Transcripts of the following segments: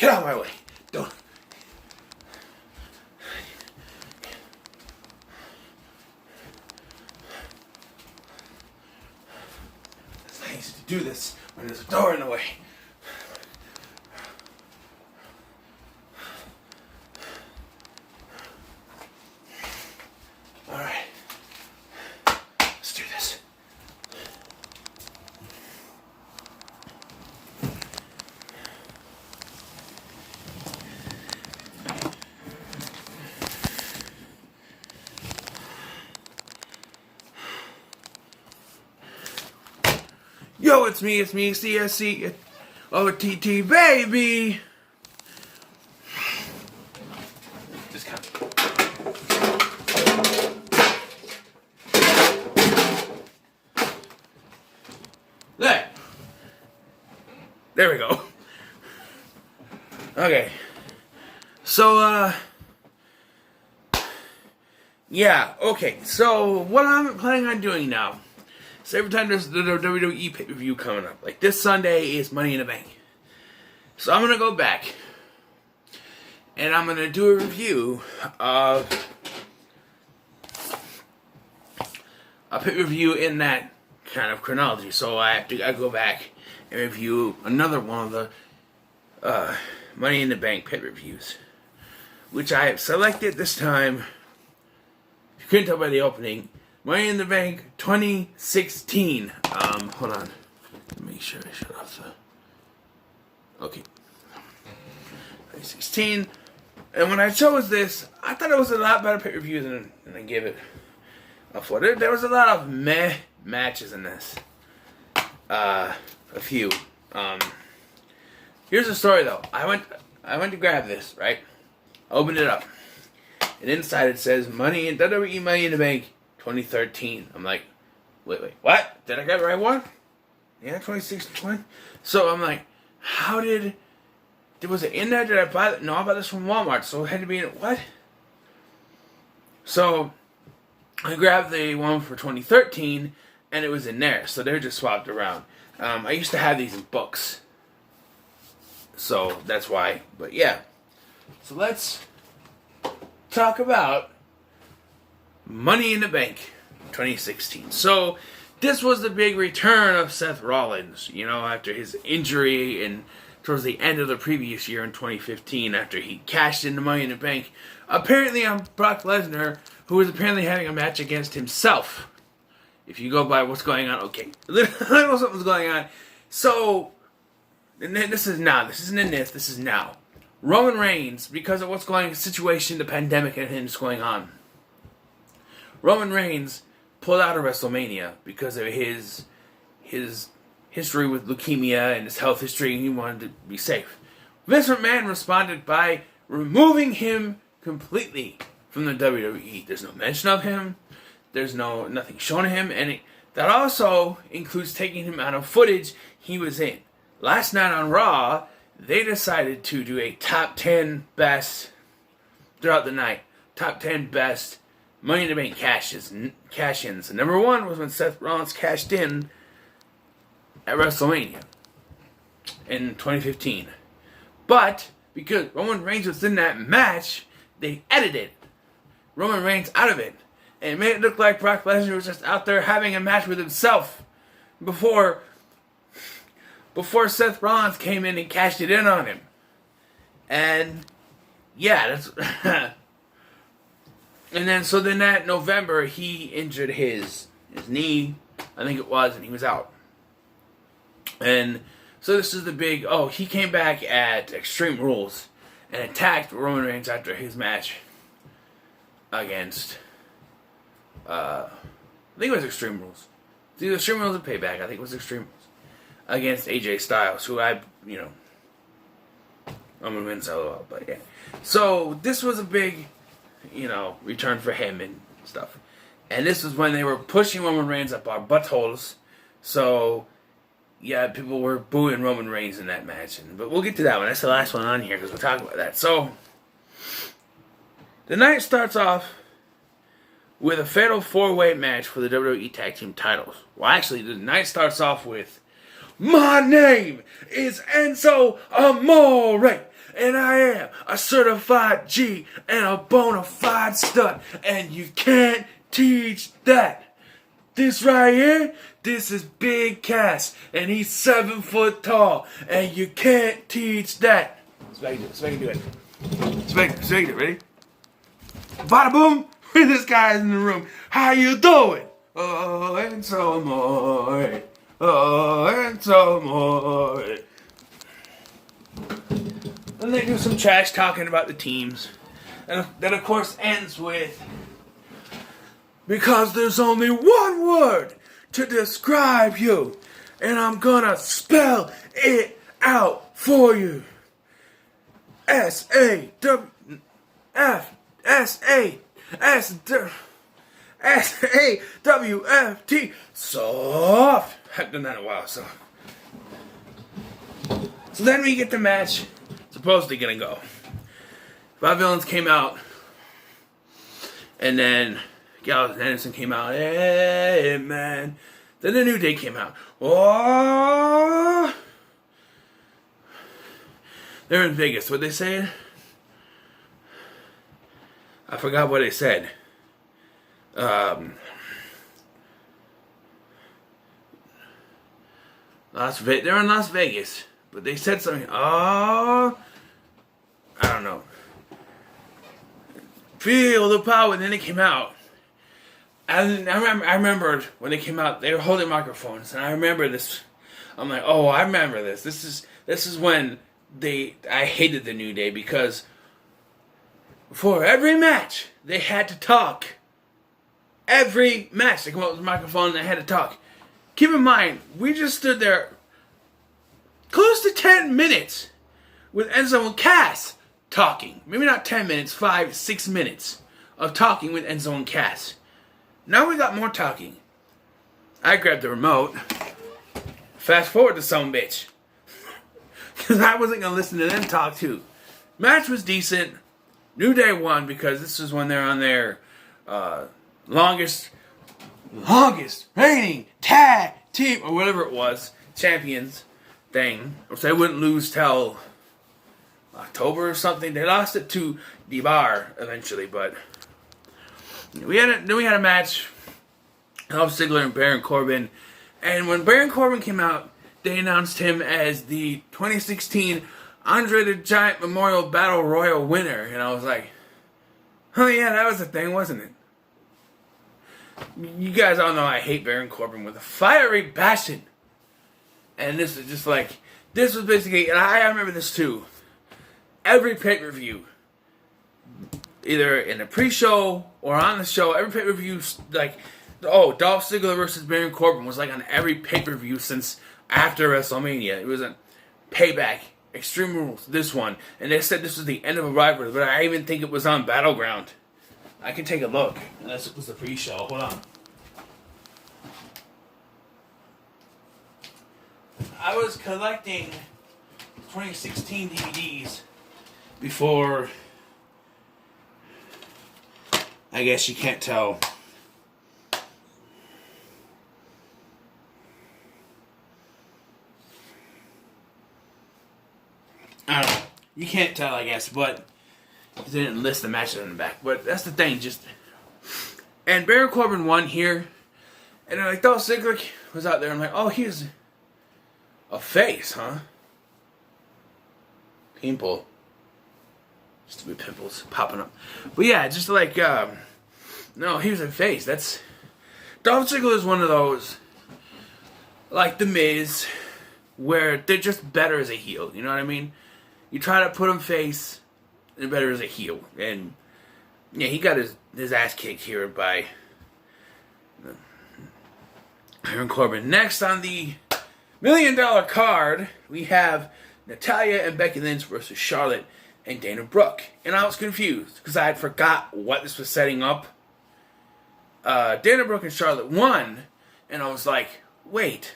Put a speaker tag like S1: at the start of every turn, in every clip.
S1: Get out of my way. Don't. It's not easy to do this when there's a door in the way. Alright. Let's do this. Yo, it's me, CSC, OTT, baby! Just kind of... There we go. Okay. So, yeah, okay. So, what I'm planning on doing now, so every time there's the WWE pay-per-view coming up, like this Sunday is Money in the Bank. So I'm going to go back, and I'm going to do a review of a pay-per-view in that kind of chronology. So I go back and review another one of the Money in the Bank pay-per-views, which I have selected this time. If you couldn't tell by the opening, Money in the Bank 2016. Hold on. Let me make sure I shut off the... Okay. 2016. And when I chose this, I thought it was a lot better pay-per-view than I gave it for. There was a lot of meh matches in this. A few. Here's the story though. I went to grab this, right? I opened it up. And inside it says WWE Money in the Bank 2013. I'm like, wait, what? Did I get the right one? Yeah, 2016. So I'm like, how was it in there? Did I buy it? No, I bought this from Walmart, so it had to be in it. What? So I grabbed the one for 2013, and it was in there. So they're just swapped around. I used to have these in books, so that's why. But yeah, so let's talk about Money in the Bank 2016. So this was the big return of Seth Rollins, after his injury and towards the end of the previous year in 2015, after he cashed in the Money in the Bank, apparently on Brock Lesnar, who was apparently having a match against himself. If you go by what's going on, okay, a little something's going on. So, and then this is now. This isn't in this. This is now. Roman Reigns, because of what's going on, the situation, the pandemic, and things going on. Roman Reigns pulled out of WrestleMania because of his history with leukemia and his health history, and he wanted to be safe. Vince McMahon responded by removing him completely from the WWE. There's no mention of him. There's nothing shown of him, and that also includes taking him out of footage he was in. Last night on Raw, they decided to do a top 10 best throughout the night. Top 10 best Money in the Bank cash-ins. And number one was when Seth Rollins cashed in at WrestleMania in 2015. But because Roman Reigns was in that match, they edited Roman Reigns out of it. And it made it look like Brock Lesnar was just out there having a match with himself before Seth Rollins came in and cashed it in on him. And yeah, that's and then that November he injured his knee, I think it was, and he was out. And so this is the big, he came back at Extreme Rules and attacked Roman Reigns after his match against I think it was Extreme Rules. It's either Extreme Rules or Payback. I think it was Extreme Rules. Against AJ Styles, who I'm gonna win solo, but yeah. So this was a big, return for him and stuff. And this was when they were pushing Roman Reigns up our buttholes. So yeah, people were booing Roman Reigns in that match. But we'll get to that one. That's the last one on here because we'll talk about that. So the night starts off with a fatal 4-way match for the WWE Tag Team titles. Well, actually, the night starts off with, my name is Enzo Amore, and I am a certified G and a bona fide stud, and you can't teach that. This right here, this is Big Cass, and he's 7 foot tall, and you can't teach that. So I can do it. So I can do it. Ready? Bada boom! This guy's in the room. How you doing? Oh, and so more. Oh, and so more. Then they do some trash talking about the teams. And that, of course, ends with, because there's only one word to describe you, and I'm gonna spell it out for you. SAWFT. Soft. I've done that in a while, so then we get the match supposedly gonna go. Five Villains came out, and then Gallows and Anderson came out. Hey, man. Then the New Day came out. Oh! They're in Vegas. What they saying? I forgot what they said. They're in Las Vegas, but they said something. Oh, I don't know. Feel the power. And then they came out. And I remembered when they came out, they were holding microphones, and I remember this. I'm like, oh, I remember this. This is when I hated the New Day, because for every match they had to talk. Every match they come up with a microphone and they had to talk. Keep in mind, we just stood there close to 10 minutes with Enzo and Cass talking. Maybe not 10 minutes, 5, 6 minutes of talking with Enzo and Cass. Now we got more talking. I grabbed the remote. Fast forward to some bitch. Because I wasn't going to listen to them talk too. Match was decent. New Day won because this is when they're on their longest reigning tag team, or whatever it was, champions thing. Which they wouldn't lose till October or something. They lost it to The Bar eventually, but then we had a match. Dolph Ziggler and Baron Corbin. And when Baron Corbin came out, they announced him as the 2016 Andre the Giant Memorial Battle Royal winner. And I was like, oh yeah, that was the thing, wasn't it? You guys all know I hate Baron Corbin with a fiery passion. And this is just like, this was basically, and I remember this too. Every pay-per-view, either in a pre-show or on the show, every pay-per-view, like, Dolph Ziggler versus Baron Corbin was like on every pay-per-view since after WrestleMania. It was a Payback, Extreme Rules, this one. And they said this was the end of a rivalry, but I even think it was on Battleground. I can take a look. Unless it was the pre-show. Hold on. I was collecting 2016 DVDs before, I guess you can't tell. I don't know. You can't tell, I guess, but they didn't list the matches in the back. But that's the thing, and Baron Corbin won here, and then like Dolph Ziggler was out there. I'm like, oh, he's a face, huh? Pimple, stupid pimples popping up. But yeah, just like no, he was a face. That's Dolph Ziggler is one of those, like The Miz, where they're just better as a heel. You know what I mean? You try to put him face, they're better as a heel. And yeah, he got his ass kicked here by Baron Corbin. Next on the $1 million card, we have Natalya and Becky Lynch versus Charlotte and Dana Brooke. And I was confused because I had forgot what this was setting up. Dana Brooke and Charlotte won, and I was like, wait,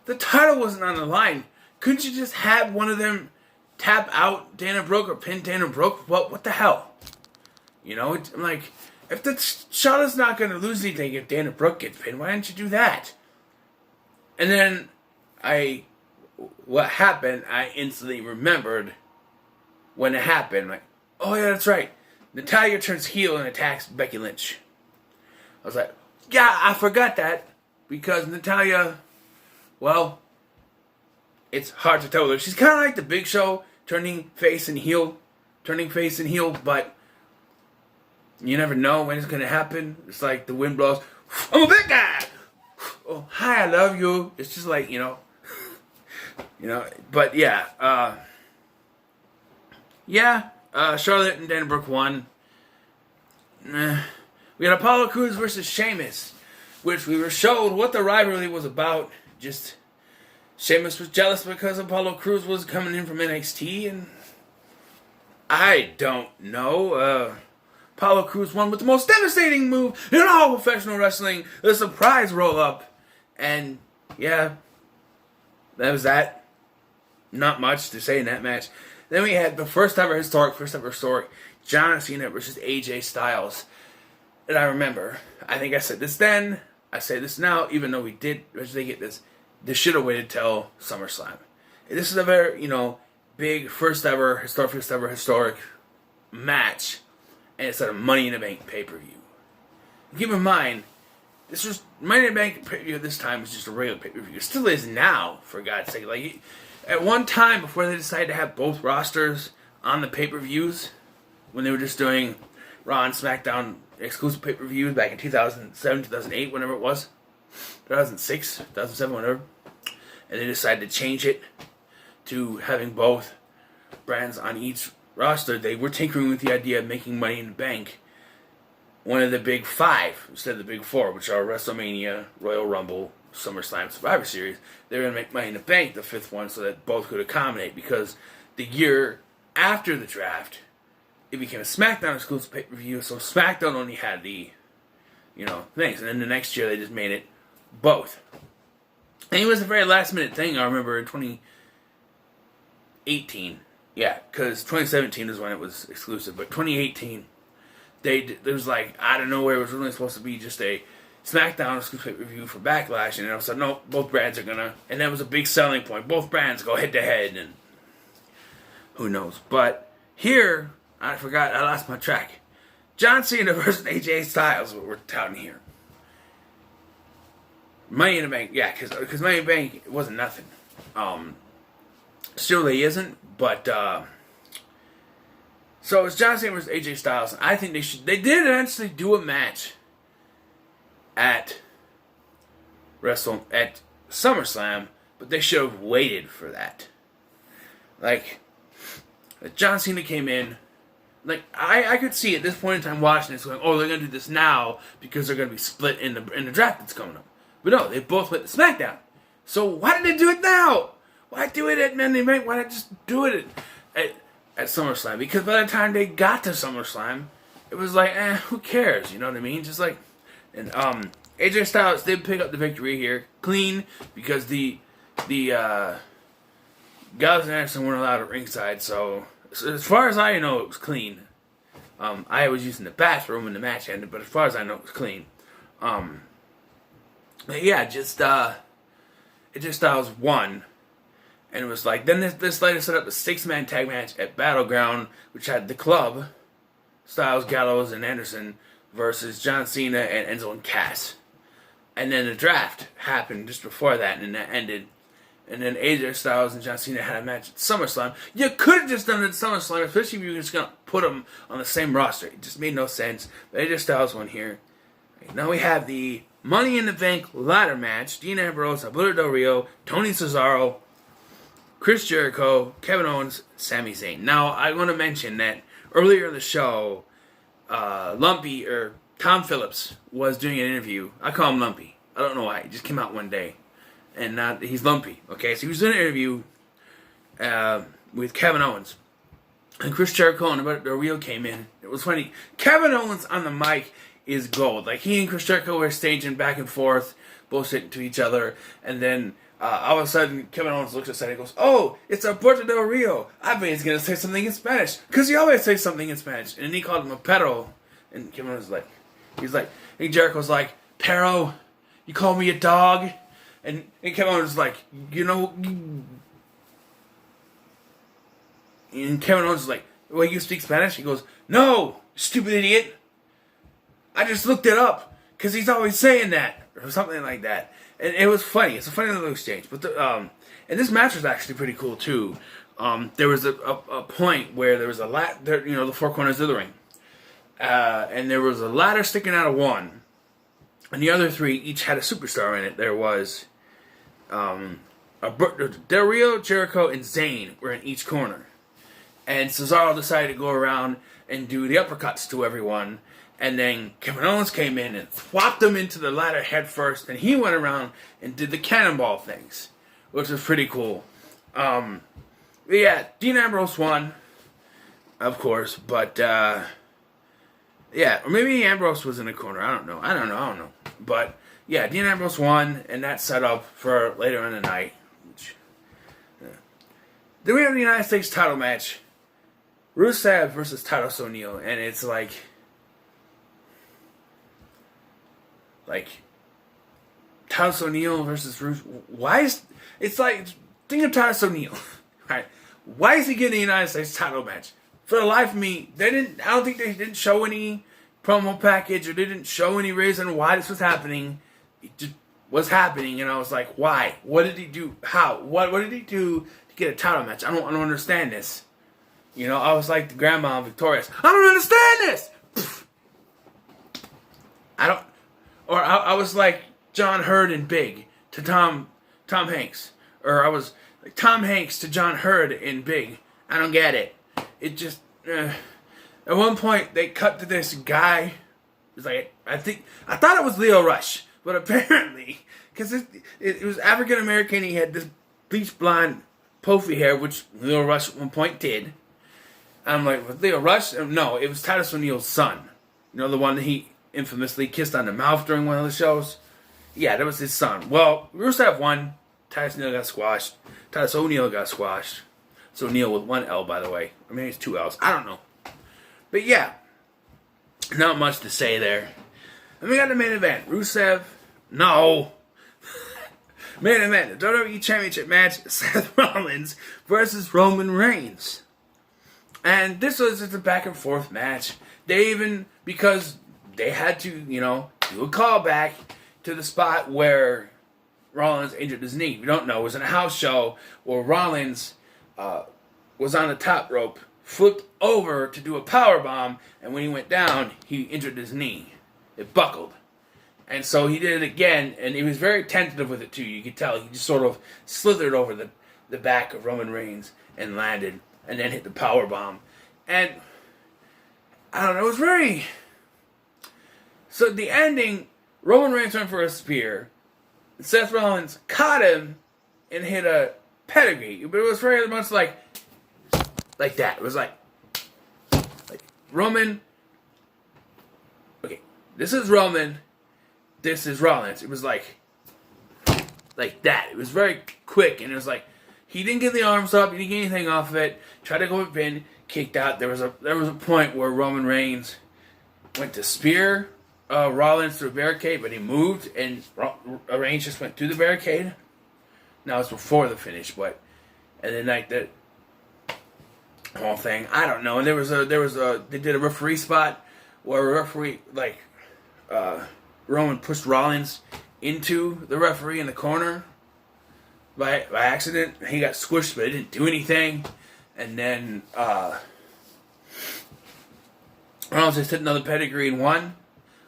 S1: the title wasn't on the line. Couldn't you just have one of them tap out Dana Brooke or pin Dana Brooke? What the hell? You know, I'm like, if Charlotte's not going to lose anything if Dana Brooke gets pinned, why didn't you do that? And then what happened, I instantly remembered when it happened. Like, oh yeah, that's right. Natalya turns heel and attacks Becky Lynch. I was like, yeah, I forgot that. Because Natalya, well, it's hard to tell. She's kind of like the Big Show, turning face and heel, but you never know when it's going to happen. It's like the wind blows. I'm a big guy. Oh, hi, I love you. It's just like, but yeah, Charlotte and Dana Brooke won. We had Apollo Crews versus Sheamus, which we were showed what the rivalry was about. Just Sheamus was jealous because Apollo Crews was coming in from NXT, and I don't know. Apollo Crews won with the most devastating move in all professional wrestling, the surprise roll-up. And, yeah, that was that. Not much to say in that match. Then we had the first ever historic, John Cena versus AJ Styles. And I remember, I think I said this then, I say this now, even though we did eventually get this should have waited till SummerSlam. This is a very, big first ever historic match. And it's at a Money in the Bank pay-per-view. Keep in mind, this was Money in the Bank pay-per-view this time was just a regular pay-per-view. It still is now, for God's sake. Like, at one time, before they decided to have both rosters on the pay-per-views, when they were just doing Raw and SmackDown exclusive pay-per-views back in 2007, 2008, whenever it was, 2006, 2007, whatever, and they decided to change it to having both brands on each roster, they were tinkering with the idea of making Money in the Bank one of the big five instead of the big four, which are WrestleMania, Royal Rumble, SummerSlam, Survivor Series. They were going to make Money in the Bank the fifth one so that both could accommodate, because the year after the draft, it became a SmackDown exclusive pay-per-view, so SmackDown only had the, things. And then the next year they just made it both. And it was a very last-minute thing, I remember, in 2018. Yeah, because 2017 is when it was exclusive, but 2018, there was like, out of nowhere, it was really supposed to be just a SmackDown exclusive pay-per-view for Backlash, and then I was like, no, both brands are gonna, and that was a big selling point. Both brands go head-to-head, and who knows. But here, I forgot, I lost my track. John Cena versus AJ Styles is what we're touting here. Money in the Bank, yeah, because Money in the Bank, it wasn't nothing. Still they isn't, but, so it's John Cena versus AJ Styles, and I think they did eventually do a match at SummerSlam, but they should have waited for that. Like, John Cena came in, like, I could see at this point in time watching this going, oh, they're going to do this now because they're going to be split in the draft that's coming up. But no, they both went to SmackDown. So why did they do it now? Why do it at Money in the Bank? Why not just do it at SummerSlam? Because by the time they got to SummerSlam, it was like, who cares? You know what I mean? Just like, and AJ Styles did pick up the victory here, clean, because the Gallows and Anderson weren't allowed at ringside. So as far as I know, it was clean. I was using the bathroom when the match ended, but as far as I know, it was clean. Yeah, just AJ Styles won. And it was like, then this later set up a 6-man tag match at Battleground, which had the Club, Styles, Gallows, and Anderson, versus John Cena and Enzo and Cass. And then the draft happened just before that, and then that ended. And then AJ Styles and John Cena had a match at SummerSlam. You could have just done it at SummerSlam, especially if you were just going to put them on the same roster. It just made no sense. But AJ Styles won here. Now we have the Money in the Bank ladder match. Dean Ambrose, Alberto Del Rio, Tony Cesaro, Chris Jericho, Kevin Owens, Sami Zayn. Now, I want to mention that earlier in the show, Lumpy, or Tom Phillips, was doing an interview. I call him Lumpy. I don't know why. He just came out one day. And he's Lumpy. Okay, so he was doing an interview with Kevin Owens. And Chris Jericho and Alberto Del Rio came in. It was funny. Kevin Owens on the mic is gold. Like, he and Chris Jericho were staging back and forth, bullshitting to each other, and then all of a sudden, Kevin Owens looks at the side and goes, oh, it's Alberto Del Rio. I bet he's going to say something in Spanish. Because he always says something in Spanish. And then he called him a perro. And Kevin Owens was like, and Jericho's like, perro, you call me a dog? And Kevin Owens was like, And Kevin Owens is like, well, you speak Spanish? He goes, no, stupid idiot. I just looked it up because he's always saying that or something like that. And it was funny. It's a funny little exchange. But and this match was actually pretty cool too. There was a point where there was a the four corners of the ring, and there was a ladder sticking out of one, and the other three each had a superstar in it. There was Del Rio, Jericho, and Zayn were in each corner. And Cesaro decided to go around and do the uppercuts to everyone. And then Kevin Owens came in and swapped them into the ladder head first. And he went around and did the cannonball things, which was pretty cool. Yeah, Dean Ambrose won, of course. But, yeah, or maybe Ambrose was in the corner. I don't know. But, yeah, Dean Ambrose won, and that set up for later in the night. Then we have the United States title match. Rusev versus Titus O'Neil, and it's like Titus O'Neil versus Rusev. Why is it's like think of Titus O'Neil, right? Why is he getting the United States title match? For the life of me, I don't think they didn't show any promo package or they didn't show any reason why this was happening. It just was happening, and I was like, why? What did he do? How? What did he do to get a title match? I don't understand this. You know, I was like the grandma in Victorious. I don't understand this. I was like John Hurd in Big to Tom Hanks, or I was like Tom Hanks to John Hurd in Big. I don't get it. It just at one point they cut to this guy. It was like I thought it was Leo Rush, but apparently because it was African American, he had this bleach blonde poofy hair, which Leo Rush at one point did. I'm like, was Leo Rush? No, it was Titus O'Neil's son. You know, the one that he infamously kissed on the mouth during one of the shows? Yeah, that was his son. Well, Rusev won. Titus O'Neil got squashed. Titus O'Neil got squashed. It's O'Neil with one L, by the way. I mean, it's two L's. I don't know. But yeah, not much to say there. And we got the main event. Rusev, no. Main event, the WWE Championship match, Seth Rollins versus Roman Reigns. And this was just a back and forth match. They even, because they had to, do a callback to the spot where Rollins injured his knee. We don't know. It was in a house show where Rollins was on the top rope, flipped over to do a power bomb, and when he went down, he injured his knee. It buckled. And so he did it again, and he was very tentative with it too. You could tell he just sort of slithered over the back of Roman Reigns and landed, and then hit the power bomb. And I don't know, it was very... So the ending, Roman Reigns went for a spear. Seth Rollins caught him and hit a pedigree. But it was very much like that. It was like Roman... Okay, this is Roman. This is Rollins. It was like that. It was very quick, and it was like he didn't get the arms up. He didn't get anything off of it. Tried to go up in, kicked out. There was a point where Roman Reigns went to spear Rollins through a barricade, but he moved, and Reigns just went through the barricade. Now it's before the finish, but and then like that whole thing, I don't know. And they did a referee spot where a referee Roman pushed Rollins into the referee in the corner by accident. He got squished, but it didn't do anything. And then Rollins just hit another pedigree and won.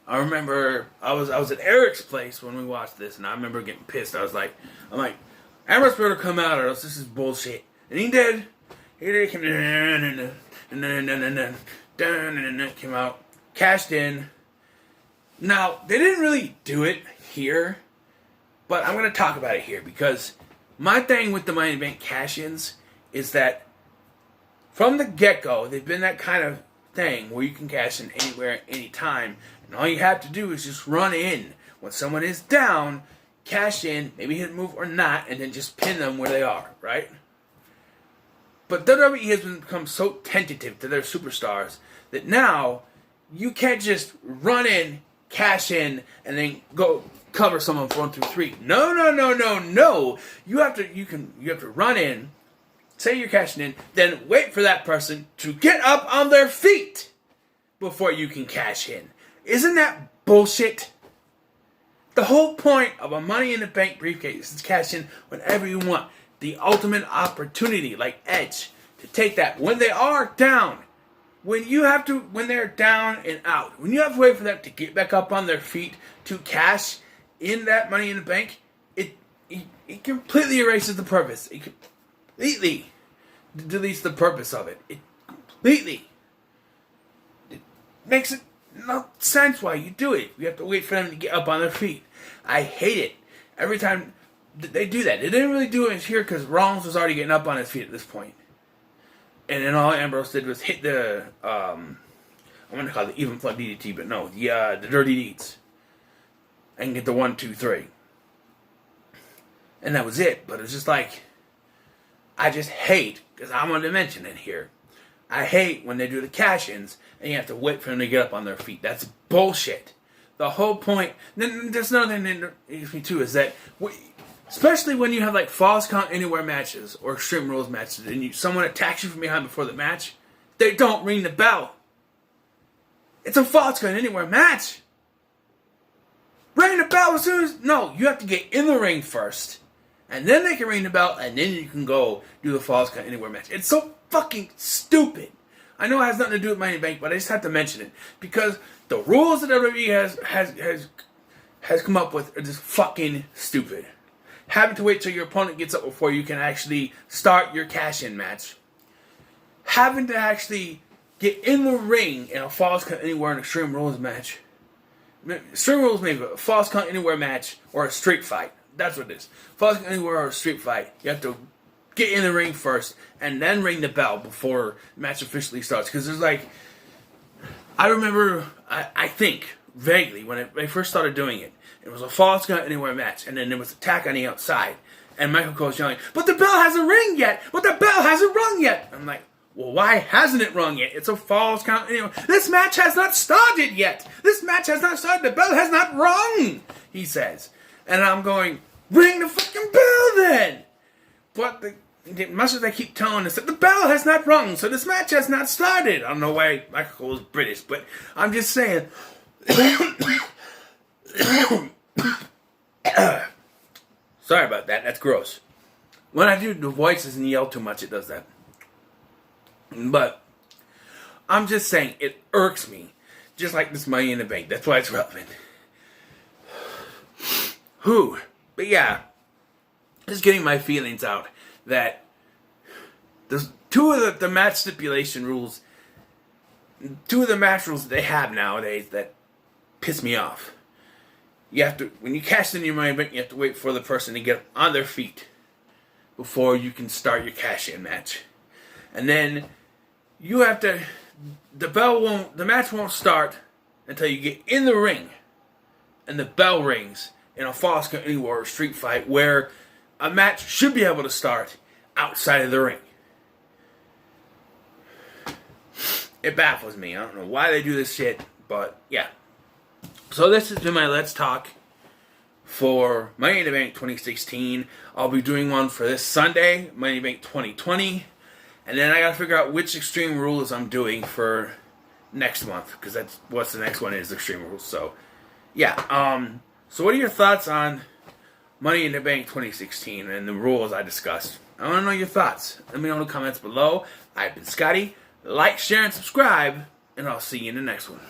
S1: I remember I was at Eric's place when we watched this, and I remember getting pissed. I'm like, Ambrose better come out, or else this is bullshit. And he did. He did. Came out, cashed in. Now, they didn't really do it here, but I'm going to talk about it here because my thing with the Money in the Bank cash-ins is that from the get-go, they've been that kind of thing where you can cash in anywhere, anytime, and all you have to do is just run in. When someone is down, cash in, maybe hit a move or not, and then just pin them where they are, right? But WWE has become so tentative to their superstars that now you can't just run in, cash in, and then go cover someone for 1, 2, 3. No. You have to run in, say you're cashing in, then wait for that person to get up on their feet before you can cash in. Isn't that bullshit? The whole point of a Money in the Bank briefcase is to cash in whenever you want. The ultimate opportunity, like Edge, to take that when they are down. When they're down and out. When you have to wait for them to get back up on their feet to cash in that Money in the Bank, it completely erases the purpose. It completely deletes the purpose of it. It makes it no sense why you do it. You have to wait for them to get up on their feet. I hate it. Every time they do that. They didn't really do it here because Rollins was already getting up on his feet at this point. And then all Ambrose did was hit the, I'm going to call it the even flood DDT, but no, the dirty deeds. And get the 1, 2, 3. And that was it. But it's just like, I just hate, because I wanted to mention it here, I hate when they do the cash-ins and you have to wait for them to get up on their feet. That's bullshit. The whole point, then there's another thing that interests me too, is that, especially when you have like Falls Count Anywhere matches or Extreme Rules matches and someone attacks you from behind before the match, they don't ring the bell. It's a Falls Count Anywhere match. Ring the bell as soon as, no, you have to get in the ring first. And then they can ring the bell, and then you can go do the Falls Count Anywhere match. It's so fucking stupid. I know it has nothing to do with Money in the Bank, but I just have to mention it. Because the rules that WWE has come up with are just fucking stupid. Having to wait till your opponent gets up before you can actually start your cash-in match. Having to actually get in the ring in a Falls Count Anywhere and Extreme Rules match. Extreme Rules maybe, a Falls Count Anywhere match or a street fight. That's what it is. Falls Count Anywhere or a street fight. You have to get in the ring first and then ring the bell before the match officially starts. Because there's like, I remember, I think, vaguely, when they first started doing it, it was a Falls Count Anywhere match, and then there was attack on the outside, and Michael Cole's yelling, but the bell hasn't ring yet! But the bell hasn't rung yet! I'm like, well, why hasn't it rung yet? It's a Falls Count Anywhere. This match has not started yet! This match has not started! The bell has not rung! He says. And I'm going, ring the fucking bell then! But much as they keep telling us that the bell has not rung, so this match has not started. I don't know why Michael Cole is British, but I'm just saying. Sorry about that. That's gross. When I do the voices and yell too much, it does that. But I'm just saying, it irks me. Just like this Money in the Bank. That's why it's relevant. But yeah, just getting my feelings out that there's two of the match stipulation rules, two of the match rules that they have nowadays that piss me off. You have to, when you cash in your Money in the Bank, you have to wait for the person to get on their feet before you can start your cash-in match. And then you have to, the match won't start until you get in the ring and the bell rings in a Falls Count Anywhere or street fight where a match should be able to start outside of the ring. It baffles me. I don't know why they do this shit, but yeah. So this has been my Let's Talk for Money in the Bank 2016. I'll be doing one for this Sunday, Money in the Bank 2020. And then I gotta figure out which Extreme Rules I'm doing for next month, because that's what's the next one is, Extreme Rules. So, yeah. So what are your thoughts on Money in the Bank 2016 and the rules I discussed? I want to know your thoughts. Let me know in the comments below. I've been Scotty. Like, share, and subscribe, and I'll see you in the next one.